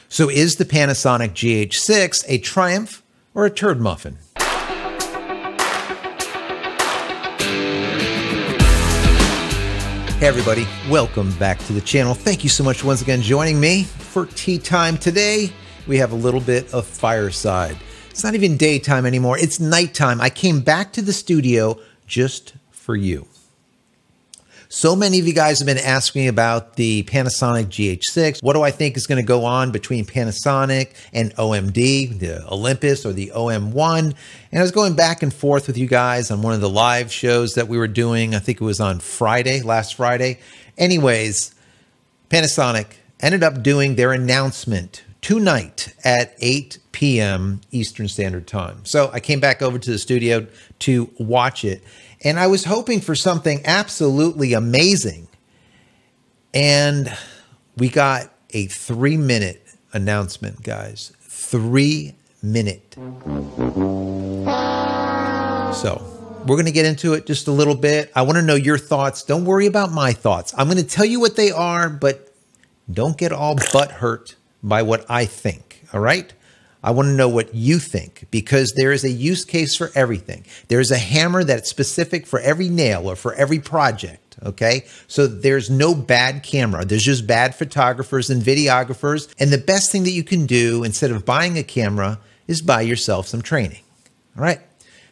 So is the Panasonic GH6 a triumph or a turd muffin? Hey everybody, welcome back to the channel. Thank you so much once again joining me for tea time. Today we have a little bit of fireside. It's not even daytime anymore, it's nighttime. I came back to the studio just for you. So many of you guys have been asking me about the Panasonic GH6. What do I think is going to go on between Panasonic and OMD, the Olympus or the OM1? And I was going back and forth with you guys on one of the live shows that we were doing. I think it was on Friday, last Friday. Anyways, Panasonic ended up doing their announcement tonight at 8 p.m. Eastern Standard Time. So I came back over to the studio to watch it. And I was hoping for something absolutely amazing. And we got a 3-minute announcement, guys. 3-minute. So we're going to get into it just a little bit. I want to know your thoughts. Don't worry about my thoughts. I'm going to tell you what they are, but don't get all butthurt by what I think. All right? I want to know what you think, because there is a use case for everything. There's a hammer that's specific for every nail or for every project, okay? So there's no bad camera. There's just bad photographers and videographers. And the best thing that you can do instead of buying a camera is buy yourself some training, all right?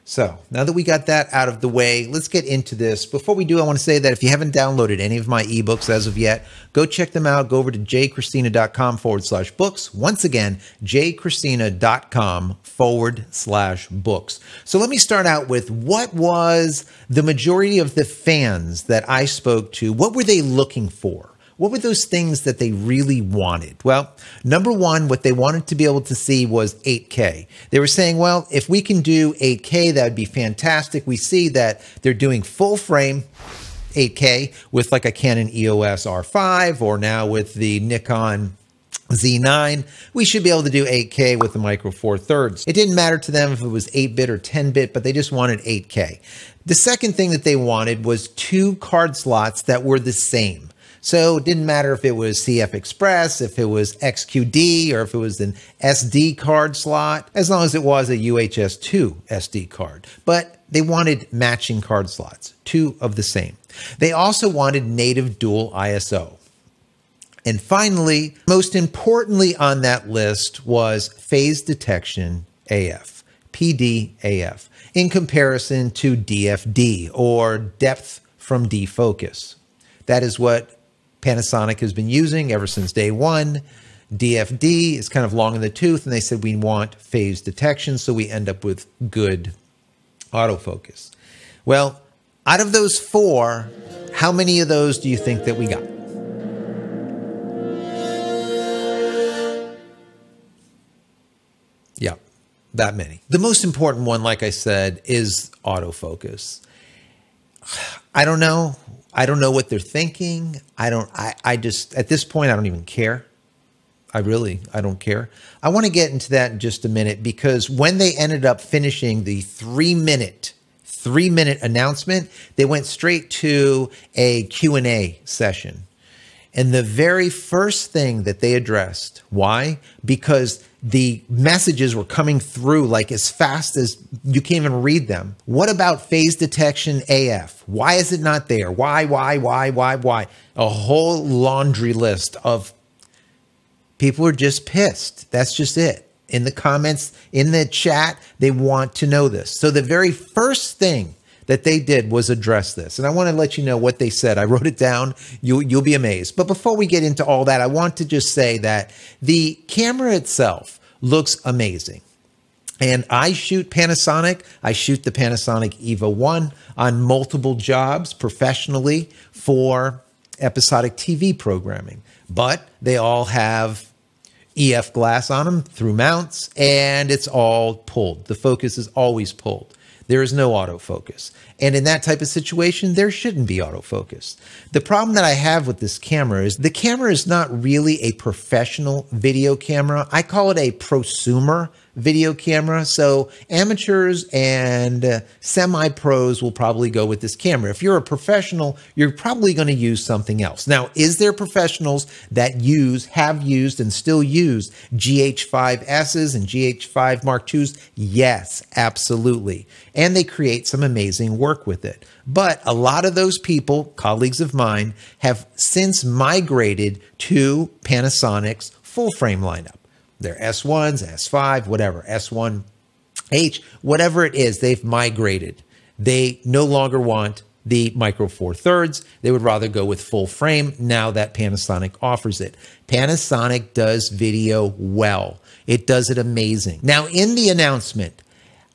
So now that we got that out of the way, let's get into this. Before we do, I want to say that if you haven't downloaded any of my ebooks as of yet, go check them out. Go over to JCristina.com/books. Once again, JCristina.com/books. So let me start out with what was the majority of the fans that I spoke to, what were they looking for? What were those things that they really wanted? Well, number one, what they wanted to be able to see was 8K. They were saying, well, if we can do 8K, that would be fantastic. We see that they're doing full frame 8K with like a Canon EOS R5 or now with the Nikon Z9. We should be able to do 8K with the Micro Four Thirds. It didn't matter to them if it was 8-bit or 10-bit, but they just wanted 8K. The second thing that they wanted was 2 card slots that were the same. So it didn't matter if it was CF Express, if it was XQD, or if it was an SD card slot, as long as it was a UHS-2 SD card. But they wanted matching card slots, 2 of the same. They also wanted native dual ISO. And finally, most importantly on that list was phase detection AF, PDAF, in comparison to DFD, or depth from defocus. That is what Panasonic has been using ever since day one. DFD is kind of long in the tooth, and they said we want phase detection, so we end up with good autofocus. Well, out of those 4, how many of those do you think that we got? Yeah, that many. The most important one, like I said, is autofocus. I don't know. I don't know what they're thinking. I just, at this point, I don't even care. I don't care. I want to get into that in just a minute, because when they ended up finishing the 3-minute announcement, they went straight to a Q&A session. And the very first thing that they addressed, why? Because the messages were coming through like as fast as you can't even read them. What about phase detection AF? Why is it not there? Why? A whole laundry list of people are just pissed. That's just it. In the comments, in the chat, they want to know this. So the very first thing that they did was address this. And I want to let you know what they said. I wrote it down. You'll be amazed. But before we get into all that, I want to just say that the camera itself looks amazing. And I shoot Panasonic. I shoot the Panasonic EVO 1 on multiple jobs professionally for episodic TV programming. But they all have EF glass on them through mounts, and it's all pulled. The focus is always pulled. There is no autofocus. And in that type of situation, there shouldn't be autofocus. The problem that I have with this camera is the camera is not really a professional video camera. I call it a prosumer video camera. So amateurs and semi-pros will probably go with this camera. If you're a professional, you're probably going to use something else. Now, is there professionals that have used and still use GH5Ss and GH5 Mark IIs? Yes, absolutely. And they create some amazing work with it. But a lot of those people, colleagues of mine, have since migrated to Panasonic's full frame lineup. Their S1s, S5, whatever, S1H, whatever it is, they've migrated. They no longer want the Micro Four Thirds. They would rather go with full frame now that Panasonic offers it. Panasonic does video well. It does it amazing. Now, in the announcement,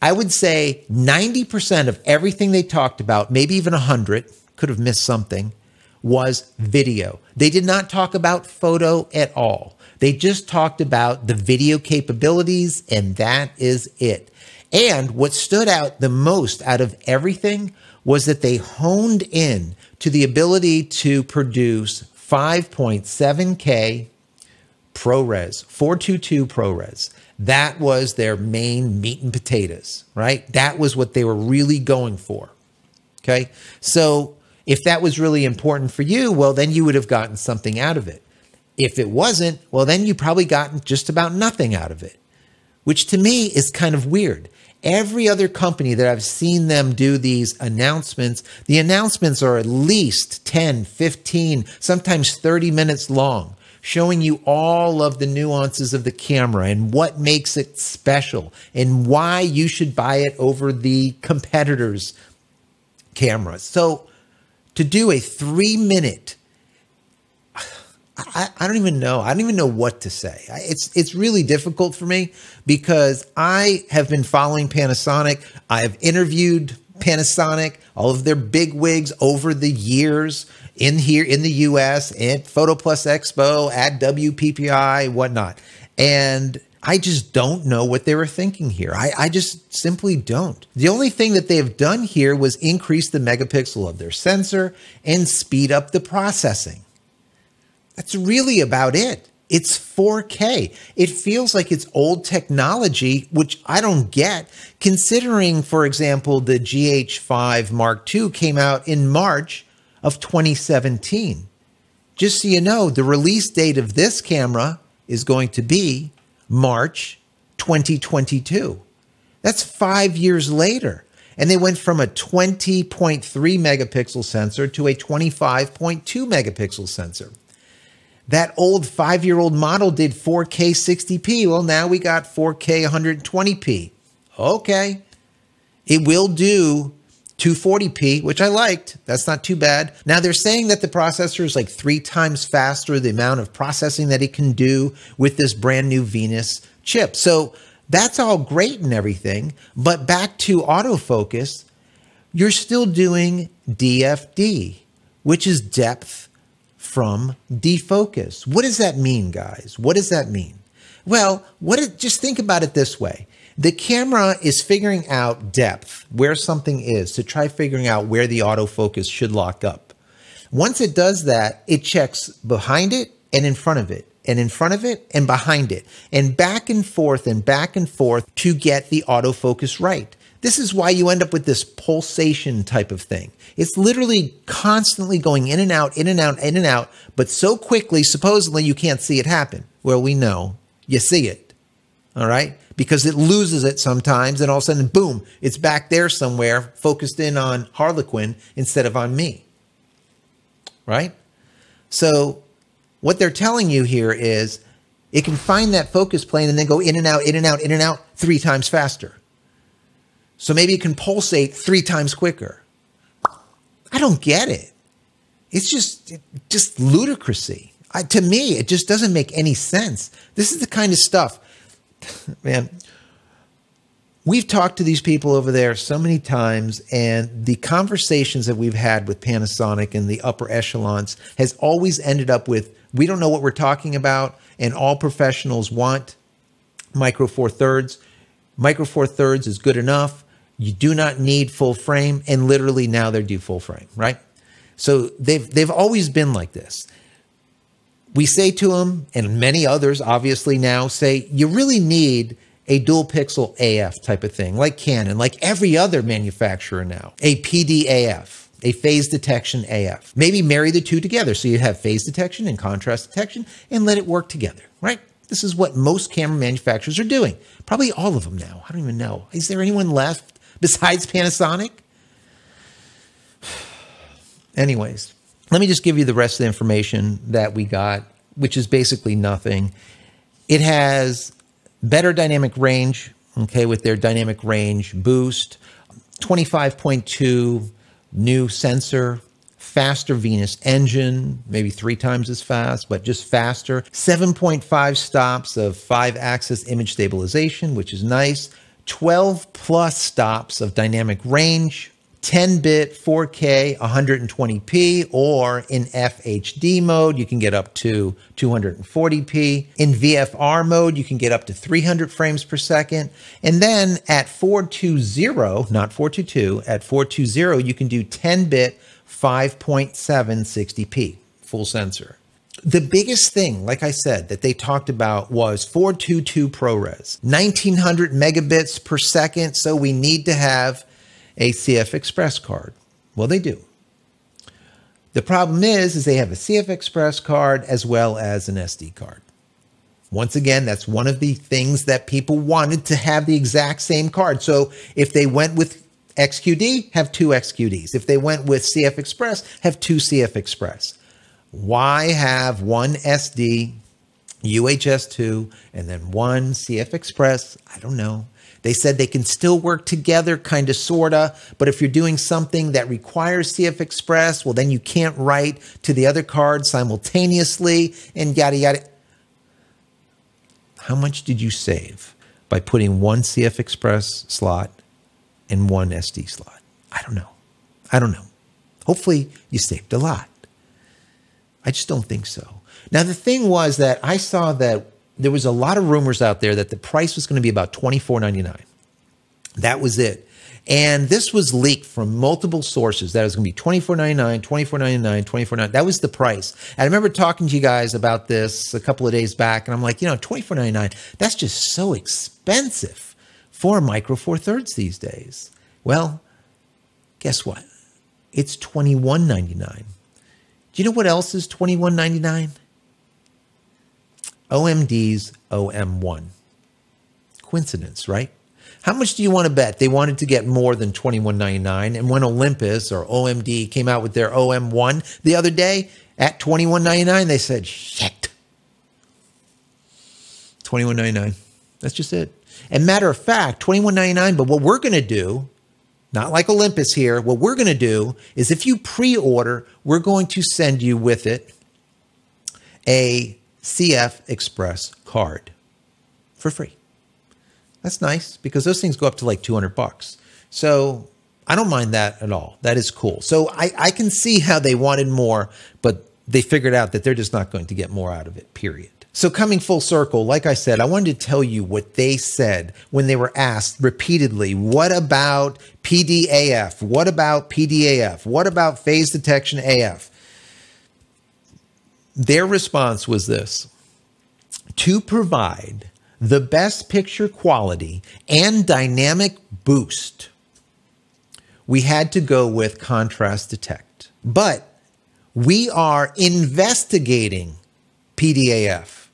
I would say 90% of everything they talked about, maybe even 100, could have missed something, was video. They did not talk about photo at all. They just talked about the video capabilities, and that is it. And what stood out the most out of everything was that they honed in to the ability to produce 5.7K ProRes, 422 ProRes. That was their main meat and potatoes, right? That was what they were really going for, okay? So if that was really important for you, well, then you would have gotten something out of it. If it wasn't, well, then you probably gotten just about nothing out of it, which to me is kind of weird. Every other company that I've seen them do these announcements, the announcements are at least 10, 15, sometimes 30 minutes long, showing you all of the nuances of the camera and what makes it special and why you should buy it over the competitors' cameras. So to do a 3-minute, I don't even know. I don't even know what to say. It's really difficult for me because I have been following Panasonic. I've interviewed Panasonic, all of their big wigs over the years in the US at Photo Plus Expo, at WPPI, whatnot. And I just don't know what they were thinking here. I just simply don't. The only thing that they have done here was increase the megapixel of their sensor and speed up the processing. That's really about it. It's 4K. It feels like it's old technology, which I don't get, considering, for example, the GH5 Mark II came out in March of 2017. Just so you know, the release date of this camera is going to be March 2022. That's 5 years later. And they went from a 20.3 megapixel sensor to a 25.2 megapixel sensor. That old 5-year-old model did 4K 60p. Well, now we got 4K 120p. Okay. It will do 240p, which I liked. That's not too bad. Now they're saying that the processor is like 3 times faster, the amount of processing that it can do with this brand new Venus chip. So that's all great and everything. But back to autofocus, you're still doing DFD, which is depth from defocus. What does that mean, guys? What does that mean? Well, just think about it this way. The camera is figuring out depth, where something is, to try figuring out where the autofocus should lock up. Once it does that, it checks behind it and in front of it, and in front of it and behind it, and back and forth to get the autofocus right. This is why you end up with this pulsation type of thing. It's literally constantly going in and out, in and out, in and out, but so quickly, supposedly, you can't see it happen. Well, we know you see it, all right? Because it loses it sometimes, and all of a sudden, boom, it's back there somewhere, focused in on Harlequin instead of on me, right? So what they're telling you here is it can find that focus plane and then go in and out, in and out, in and out 3 times faster. So maybe it can pulsate 3 times quicker. I don't get it. It's just ludicrousy. To me, it just doesn't make any sense. This is the kind of stuff, man. We've talked to these people over there so many times, and the conversations that we've had with Panasonic and the upper echelons has always ended up with, we don't know what we're talking about, and all professionals want Micro Four Thirds. Micro Four Thirds is good enough. You do not need full frame, and literally now they do full frame, right? So they've always been like this. We say to them, and many others obviously now say, you really need a dual pixel AF type of thing, like Canon, like every other manufacturer now, a PDAF, a phase detection AF. Maybe marry the two together so you have phase detection and contrast detection and let it work together, right? This is what most camera manufacturers are doing. Probably all of them now. I don't even know. Is there anyone left besides Panasonic? Anyways, let me just give you the rest of the information that we got, which is basically nothing. It has better dynamic range, okay, with their dynamic range boost, 25.2 new sensor, faster Venus engine, maybe 3 times as fast, but just faster. 7.5 stops of 5-axis image stabilization, which is nice. 12 plus stops of dynamic range. 10-bit 4K 120p, or in FHD mode, you can get up to 240p. In VFR mode, you can get up to 300 frames per second. And then at 420, not 422, at 420, you can do 10-bit 5.7 60p, full sensor. The biggest thing, like I said, that they talked about was 422 ProRes, 1900 megabits per second, so we need to have a CF Express card. Well, they do. The problem is they have a CF Express card as well as an SD card. Once again, that's one of the things that people wanted, to have the exact same card. So if they went with XQD, have 2 XQDs. If they went with CF Express, have 2 CF Express. Why have one SD, UHS-2, and then one CF Express? I don't know. They said they can still work together, kind of, sort of, but if you're doing something that requires CF Express, well, then you can't write to the other card simultaneously, and yada, yada. How much did you save by putting one CF Express slot and one SD slot? I don't know. I don't know. Hopefully you saved a lot. I just don't think so. Now, the thing was that I saw that there was a lot of rumors out there that the price was going to be about $24.99. That was it. And this was leaked from multiple sources that it was going to be $24.99, $24.99, $24.99. That was the price. And I remember talking to you guys about this a couple of days back, and I'm like, $24.99, that's just so expensive for Micro Four Thirds these days. Well, guess what? It's $21.99. Do you know what else is $21.99? OMD's OM1. Coincidence, right? How much do you want to bet they wanted to get more than $21.99? And when Olympus or OMD came out with their OM1 the other day at $21.99, they said, shit. $21.99. That's just it. And matter of fact, $21.99, but what we're going to do, not like Olympus here, what we're going to do is if you pre-order, we're going to send you with it a CF Express card for free. That's nice because those things go up to like $200. So I don't mind that at all. That is cool. So I can see how they wanted more, but they figured out that they're just not going to get more out of it, period. So coming full circle, like I said, I wanted to tell you what they said when they were asked repeatedly, what about PDAF? What about PDAF? What about phase detection AF? Their response was this: to provide the best picture quality and dynamic boost, we had to go with contrast detect. But we are investigating PDAF,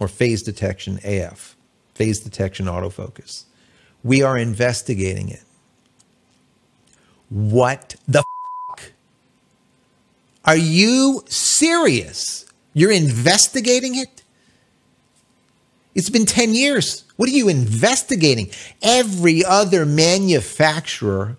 or phase detection AF, phase detection autofocus. We are investigating it. What the f***? Are you serious? You're investigating it? It's been 10 years. What are you investigating? Every other manufacturer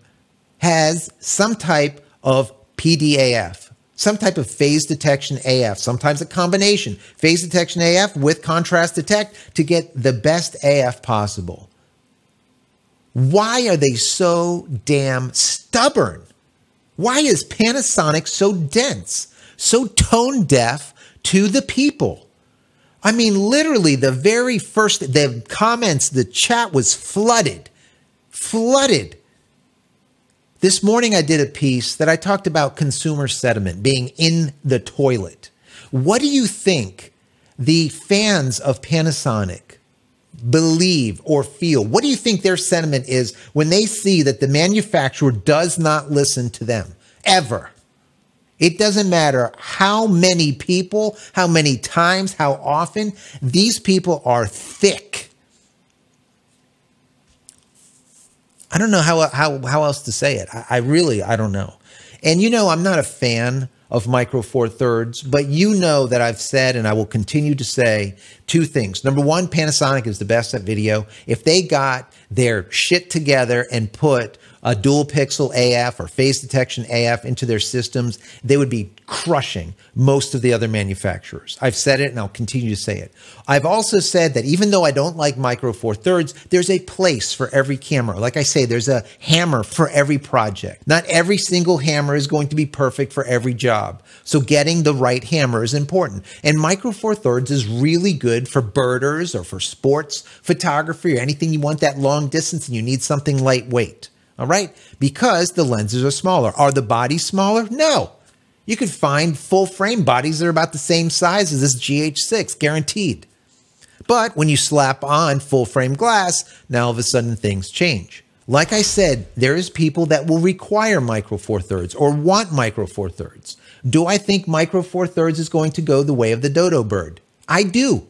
has some type of PDAF, some type of phase detection AF, sometimes a combination, phase detection AF with contrast detect to get the best AF possible. Why are they so damn stubborn? Why is Panasonic so dense, so tone deaf to the people? I mean, literally the very first, the comments, the chat was flooded. This morning I did a piece that I talked about consumer sentiment being in the toilet. What do you think the fans of Panasonic believe or feel? What do you think their sentiment is when they see that the manufacturer does not listen to them? Ever. It doesn't matter how many people, how many times, how often. These people are thick. I don't know how else to say it. I don't know. And you know, I'm not a fan of Micro Four Thirds, but you know that I've said, and I will continue to say, two things. Number one, Panasonic is the best at video. If they got their shit together and put a dual pixel AF or phase detection AF into their systems, they would be crushing most of the other manufacturers. I've said it and I'll continue to say it. I've also said that even though I don't like Micro Four Thirds, there's a place for every camera. Like I say, there's a hammer for every project. Not every single hammer is going to be perfect for every job. So getting the right hammer is important. And Micro Four Thirds is really good for birders or for sports photography or anything you want that long distance and you need something lightweight. All right, because the lenses are smaller. Are the bodies smaller? No. You could find full frame bodies that are about the same size as this GH6, guaranteed. But when you slap on full frame glass, now all of a sudden things change. Like I said, there is people that will require Micro Four Thirds or want Micro Four Thirds. Do I think Micro Four Thirds is going to go the way of the dodo bird? I do.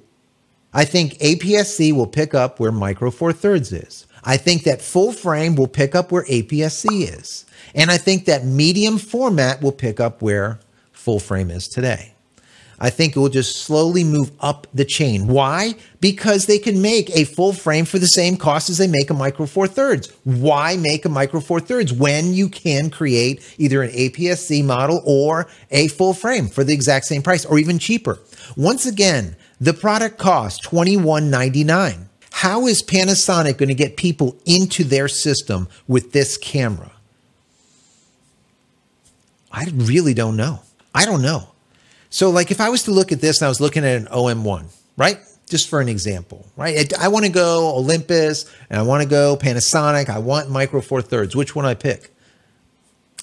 I think APS-C will pick up where Micro Four Thirds is. I think that full frame will pick up where APS-C is. And I think that medium format will pick up where full frame is today. I think it will just slowly move up the chain. Why? Because they can make a full frame for the same cost as they make a Micro Four Thirds. Why make a Micro Four Thirds when you can create either an APS-C model or a full frame for the exact same price or even cheaper? Once again, the product costs $21.99. How is Panasonic going to get people into their system with this camera? I really don't know. I don't know. So like if I was to look at this and I was looking at an OM1, right? Just for an example, right? I want to go Olympus and I want to go Panasonic. I want Micro Four Thirds. Which one I pick?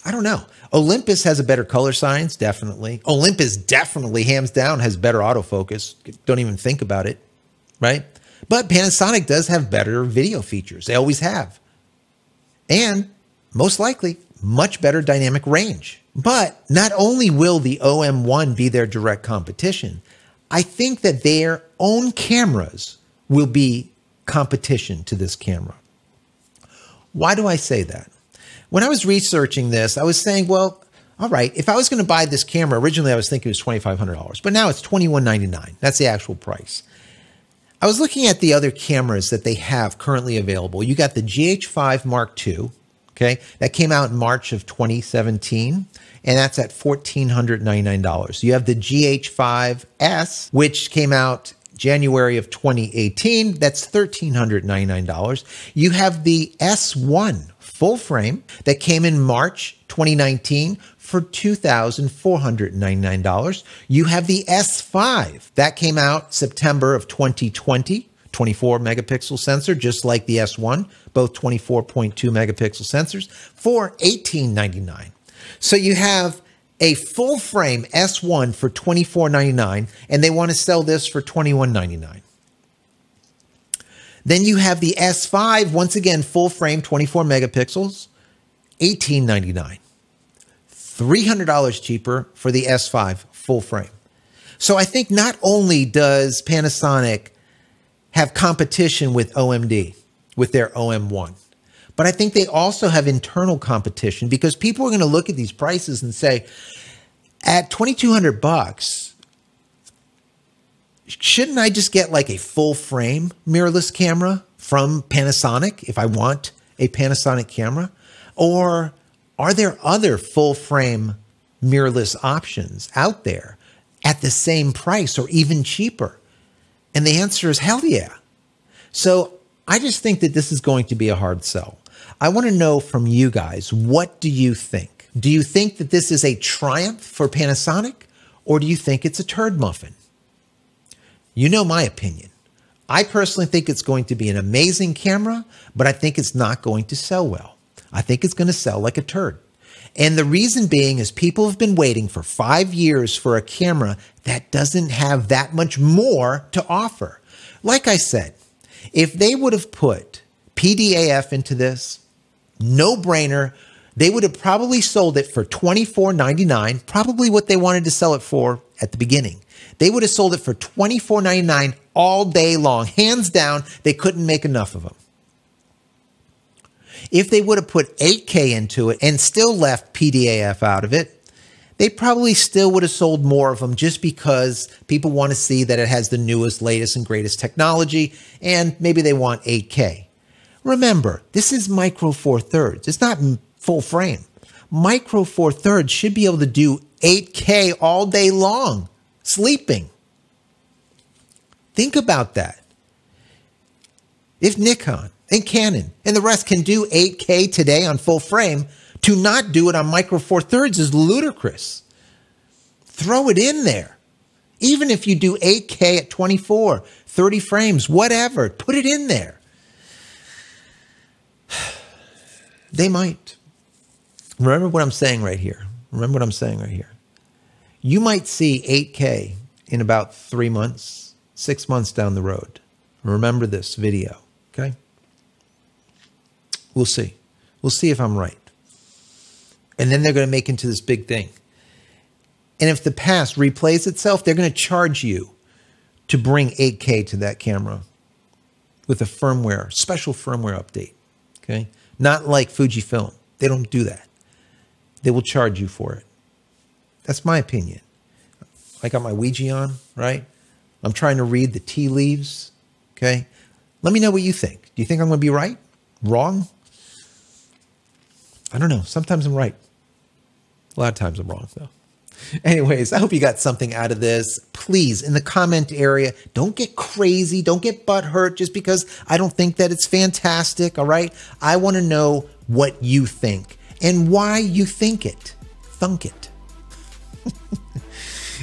I don't know. Olympus has a better color science, definitely. Olympus definitely, hands down, has better autofocus. Don't even think about it, right? But Panasonic does have better video features. They always have. And most likely, much better dynamic range. But not only will the OM1 be their direct competition, I think that their own cameras will be competition to this camera. Why do I say that? When I was researching this, I was saying, well, all right, if I was going to buy this camera, originally I was thinking it was $2,500, but now it's $21.99. That's the actual price. I was looking at the other cameras that they have currently available. You got the GH5 Mark II, okay? That came out in March of 2017, and that's at $1,499. You have the GH5S, which came out January of 2018. That's $1,399. You have the S1 full frame that came in March 2019 for $2,499. You have the S5 that came out September of 2020, 24 megapixel sensor, just like the S1, both 24.2 megapixel sensors for $1,899. So you have a full frame S1 for $24.99, and they want to sell this for $21.99. Then you have the S5, once again, full frame, 24 megapixels, $1,899. $300 cheaper for the S5 full frame. So I think not only does Panasonic have competition with OMD, with their OM1, but I think they also have internal competition because people are going to look at these prices and say, at $2,200, shouldn't I just get like a full frame mirrorless camera from Panasonic if I want a Panasonic camera? Or are there other full frame mirrorless options out there at the same price or even cheaper? And the answer is hell yeah. So I just think that this is going to be a hard sell. I want to know from you guys, what do you think? Do you think that this is a triumph for Panasonic, or do you think it's a turd muffin? You know my opinion. I personally think it's going to be an amazing camera, but I think it's not going to sell well. I think it's going to sell like a turd. And the reason being is people have been waiting for 5 years for a camera that doesn't have that much more to offer. Like I said, If they would have put PDAF into this, no brainer, they would have probably sold it for $24.99, probably what they wanted to sell it for at the beginning. They would have sold it for $24.99 all day long. Hands down, they couldn't make enough of them. If they would have put 8K into it and still left PDAF out of it, they probably still would have sold more of them just because people want to see that it has the newest, latest, and greatest technology, and maybe they want 8K. Remember, this is micro four thirds. It's not full frame. Micro four thirds should be able to do 8K all day long, sleeping. Think about that. If Nikon and Canon and the rest can do 8K today on full frame, to not do it on micro four thirds is ludicrous. Throw it in there. Even if you do 8K at 24, 30 frames, whatever, put it in there. They might. Remember what I'm saying right here. Remember what I'm saying right here. You might see 8K in about 3 months, 6 months down the road. Remember this video, okay? We'll see. We'll see if I'm right. And then they're going to make into this big thing. And if the past replays itself, they're going to charge you to bring 8K to that camera with a firmware, special firmware update, okay? Not like Fujifilm. They don't do that. They will charge you for it. That's my opinion. I got my Ouija on, right? I'm trying to read the tea leaves, okay? Let me know what you think. Do you think I'm going to be right? Wrong? I don't know. Sometimes I'm right. A lot of times I'm wrong, though. Anyways, I hope you got something out of this. Please, in the comment area, don't get crazy. Don't get butthurt just because I don't think that it's fantastic, all right? I want to know what you think and why you think it. Thunk it.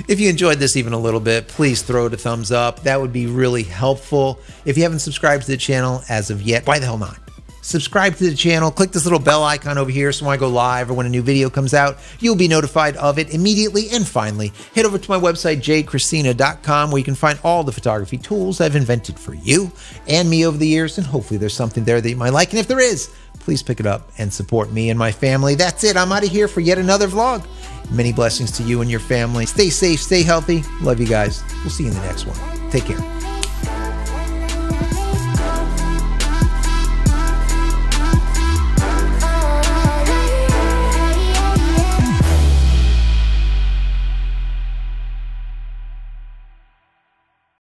If you enjoyed this even a little bit, please throw it a thumbs up. That would be really helpful. If you haven't subscribed to the channel as of yet, why the hell not? Subscribe to the channel, click this little bell icon over here so when I go live or when a new video comes out, you'll be notified of it immediately. And finally, head over to my website, JCristina.com, where you can find all the photography tools I've invented for you and me over the years, and hopefully there's something there that you might like. And if there is, please pick it up and support me and my family. That's it. I'm out of here for yet another vlog. Many blessings to you and your family. Stay safe, stay healthy. Love you guys. We'll see you in the next one. Take care.